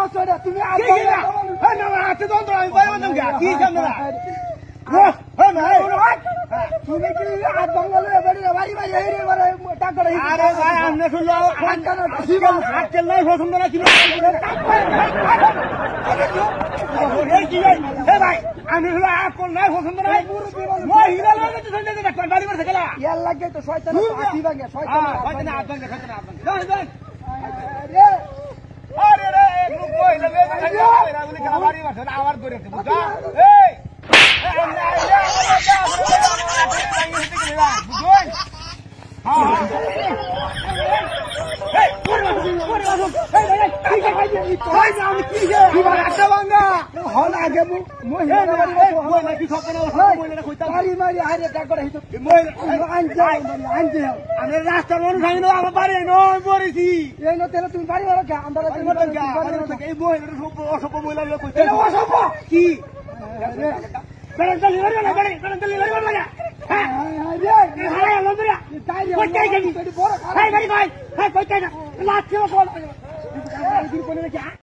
তুমি তুমি কি হাত বাংলা বাড়ি বাড়ি বাড়ি টাকা আরে ভাই আমনে শুনলো হাত তেল নাই পছন্দ না কি ভাই আমি হলো হাত কোন নাই পছন্দ নাই মই হিলা লাগে তো সন্ধ্যা দেখতে বাড়ি বাড়ি গেলা ইয়ার লাগে তো শয়তান হাতি ভাঙে শয়তান হাত ভাঙে আরে আরে রে এক লোক কইলে বলি খেলা বাড়ি বাড়ি আবার ধরে বুঝা এই রাস্তার মানুষ আমার বাড়ি পড়েছি তুমি বাড়ি অসভ্য মহিলা অসভ্য কি